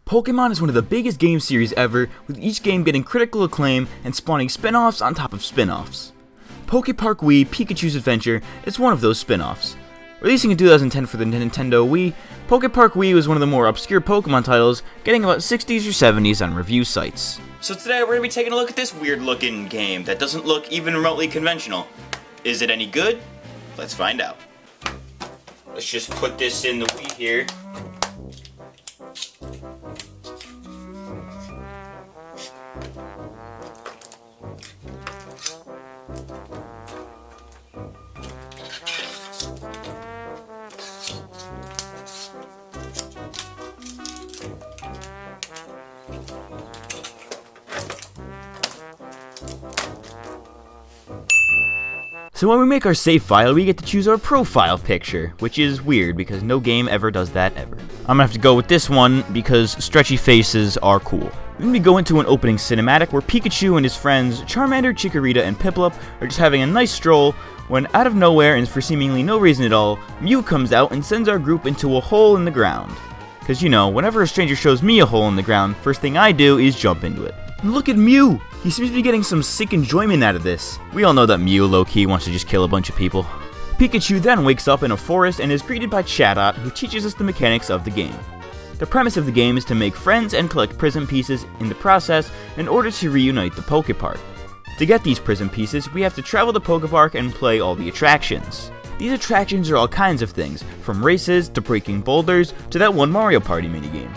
Pokemon is one of the biggest game series ever, with each game getting critical acclaim and spawning spin-offs on top of spin-offs. Pokepark Wii Pikachu's Adventure is one of those spin-offs. Releasing in 2010 for the Nintendo Wii, Pokepark Wii was one of the more obscure Pokemon titles, getting about 60s or 70s on review sites. So today we're going to be taking a look at this weird looking game that doesn't look even remotely conventional. Is it any good? Let's find out. Let's just put this in the Wii here. So when we make our save file, we get to choose our profile picture, which is weird because no game ever does that ever. I'm gonna have to go with this one because stretchy faces are cool. Then we go into an opening cinematic where Pikachu and his friends Charmander, Chikorita, and Piplup are just having a nice stroll when out of nowhere and for seemingly no reason at all, Mew comes out and sends our group into a hole in the ground. Cause you know, whenever a stranger shows me a hole in the ground, first thing I do is jump into it. And look at Mew! He seems to be getting some sick enjoyment out of this. We all know that Mew low-key wants to just kill a bunch of people. Pikachu then wakes up in a forest and is greeted by Chatot, who teaches us the mechanics of the game. The premise of the game is to make friends and collect prism pieces in the process in order to reunite the Pokepark. To get these prism pieces, we have to travel the Pokepark and play all the attractions. These attractions are all kinds of things, from races to breaking boulders to that one Mario Party minigame.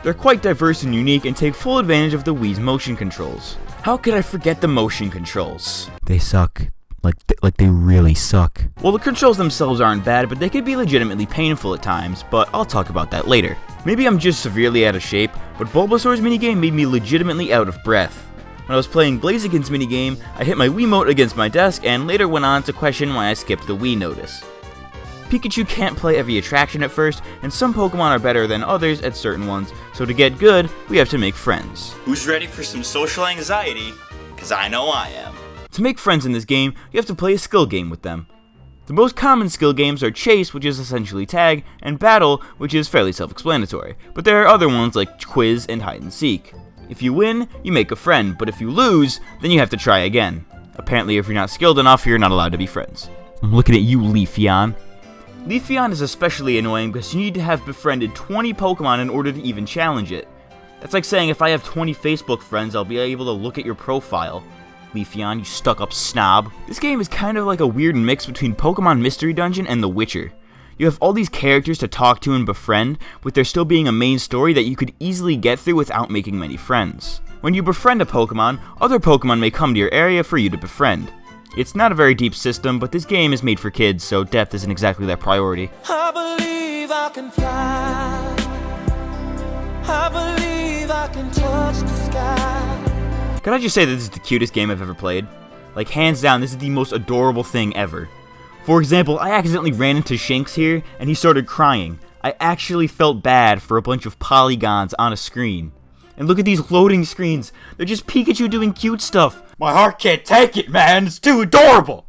They're quite diverse and unique and take full advantage of the Wii's motion controls. How could I forget the motion controls? They suck. Like they really suck. Well, the controls themselves aren't bad, but they could be legitimately painful at times, but I'll talk about that later. Maybe I'm just severely out of shape, but Bulbasaur's minigame made me legitimately out of breath. When I was playing Blaziken's minigame, I hit my Wiimote against my desk and later went on to question why I skipped the Wii notice. Pikachu can't play every attraction at first, and some Pokemon are better than others at certain ones, so to get good, we have to make friends. Who's ready for some social anxiety? Cause I know I am. To make friends in this game, you have to play a skill game with them. The most common skill games are Chase, which is essentially tag, and Battle, which is fairly self-explanatory, but there are other ones like Quiz and Hide and Seek. If you win, you make a friend, but if you lose, then you have to try again. Apparently if you're not skilled enough, you're not allowed to be friends. I'm looking at you, Leafeon. Leafeon is especially annoying because you need to have befriended 20 Pokemon in order to even challenge it. That's like saying if I have 20 Facebook friends, I'll be able to look at your profile. Leafeon, you stuck-up snob. This game is kind of like a weird mix between Pokemon Mystery Dungeon and The Witcher. You have all these characters to talk to and befriend, with there still being a main story that you could easily get through without making many friends. When you befriend a Pokemon, other Pokemon may come to your area for you to befriend. It's not a very deep system, but this game is made for kids, so depth isn't exactly their priority. I believe I can fly. I believe I can touch the sky. Can I just say that this is the cutest game I've ever played? Like, hands down, this is the most adorable thing ever. For example, I accidentally ran into Shinx here, and he started crying. I actually felt bad for a bunch of polygons on a screen. And look at these loading screens. They're just Pikachu doing cute stuff. My heart can't take it, man. It's too adorable.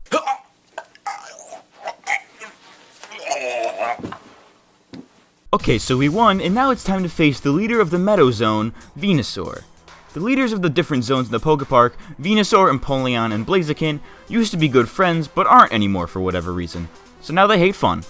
Okay, so we won, and now it's time to face the leader of the Meadow Zone, Venusaur. The leaders of the different zones in the Pokepark, Venusaur, Empoleon, and Blaziken, used to be good friends, but aren't anymore for whatever reason. So now they hate fun.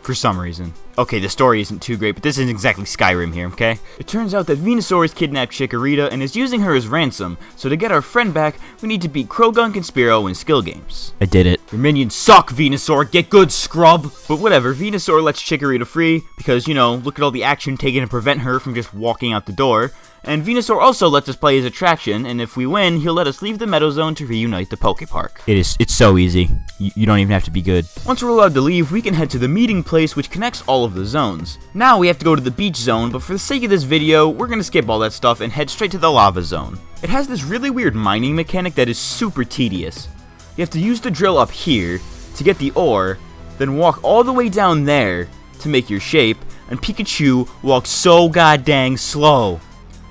For some reason. Okay, the story isn't too great, but this isn't exactly Skyrim here, okay? It turns out that Venusaur has kidnapped Chikorita and is using her as ransom, so to get our friend back, we need to beat Croagunk and Spearow in skill games. I did it. Your minions suck, Venusaur! Get good, scrub! But whatever, Venusaur lets Chikorita free, because, you know, look at all the action taken to prevent her from just walking out the door. And Venusaur also lets us play his attraction, and if we win, he'll let us leave the Meadow Zone to reunite the Pokepark. It's so easy. You don't even have to be good. Once we're allowed to leave, we can head to the meeting place which connects all of the zones. Now we have to go to the beach zone, but for the sake of this video, we're gonna skip all that stuff and head straight to the lava zone. It has this really weird mining mechanic that is super tedious. You have to use the drill up here to get the ore, then walk all the way down there to make your shape, and Pikachu walks so goddamn slow.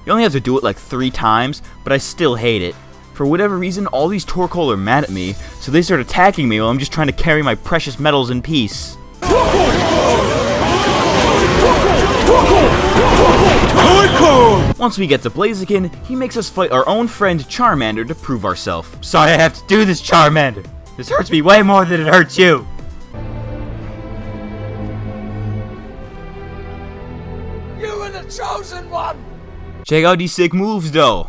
You only have to do it like 3 times, but I still hate it. For whatever reason, all these Torkoal are mad at me, so they start attacking me while I'm just trying to carry my precious metals in peace. Torkoal! Once we get to Blaziken, he makes us fight our own friend Charmander to prove ourselves. Sorry I have to do this, Charmander. This hurts me way more than it hurts you. You were the chosen one! Check out these sick moves though.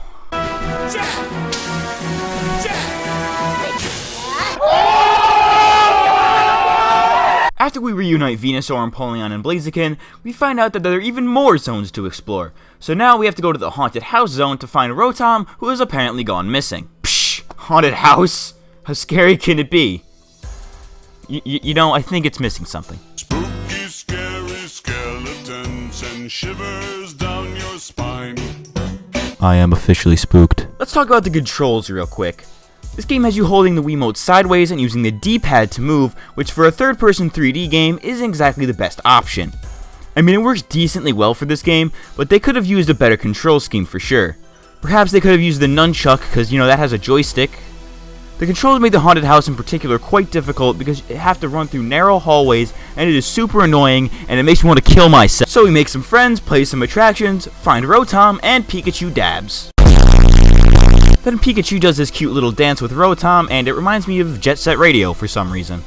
After we reunite Venusaur, Empoleon, and Blaziken, we find out that there are even more zones to explore. So now we have to go to the Haunted House zone to find Rotom, who has apparently gone missing. Psh! Haunted House? How scary can it be? You know, I think it's missing something. Spooky, scary skeletons and shivers down your spine. I am officially spooked. Let's talk about the controls real quick. This game has you holding the Wiimote sideways and using the D-pad to move, which for a third-person 3D game isn't exactly the best option. I mean, it works decently well for this game, but they could have used a better control scheme for sure. Perhaps they could have used the nunchuck, because, you know, that has a joystick. The controls made the Haunted House in particular quite difficult because you have to run through narrow hallways, and it is super annoying, and it makes me want to kill myself. So we make some friends, play some attractions, find Rotom, and Pikachu dabs. Then Pikachu does this cute little dance with Rotom, and it reminds me of Jet Set Radio for some reason.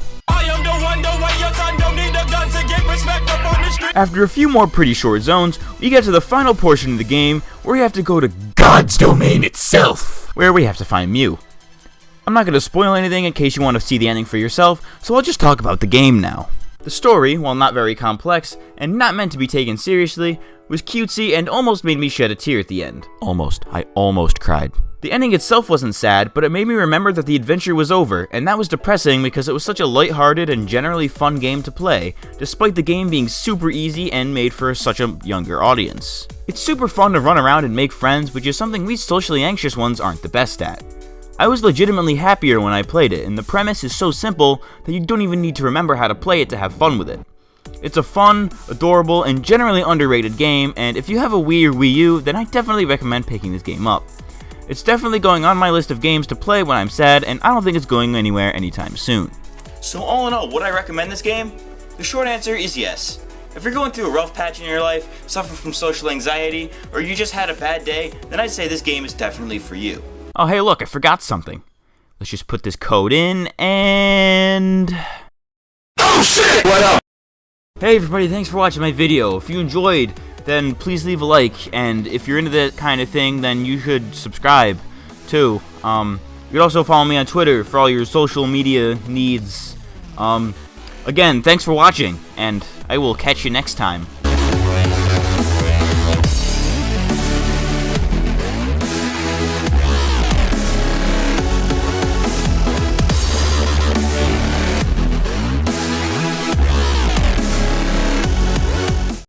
After a few more pretty short zones, we get to the final portion of the game, where we have to go to God's domain itself, where we have to find Mew. I'm not going to spoil anything in case you want to see the ending for yourself, so I'll just talk about the game now. The story, while not very complex, and not meant to be taken seriously, was cutesy and almost made me shed a tear at the end. Almost. I almost cried. The ending itself wasn't sad, but it made me remember that the adventure was over, and that was depressing because it was such a lighthearted and generally fun game to play, despite the game being super easy and made for such a younger audience. It's super fun to run around and make friends, which is something we socially anxious ones aren't the best at. I was legitimately happier when I played it, and the premise is so simple that you don't even need to remember how to play it to have fun with it. It's a fun, adorable, and generally underrated game, and if you have a Wii or Wii U, then I definitely recommend picking this game up. It's definitely going on my list of games to play when I'm sad, and I don't think it's going anywhere anytime soon. So all in all, would I recommend this game? The short answer is yes. If you're going through a rough patch in your life, suffer from social anxiety, or you just had a bad day, then I'd say this game is definitely for you. Oh hey look, I forgot something. Let's just put this code in, and... Oh shit! What up? Hey everybody, thanks for watching my video. If you enjoyed, then please leave a like, and if you're into that kind of thing, then you should subscribe, too. You can also follow me on Twitter for all your social media needs. Again, thanks for watching, and I will catch you next time.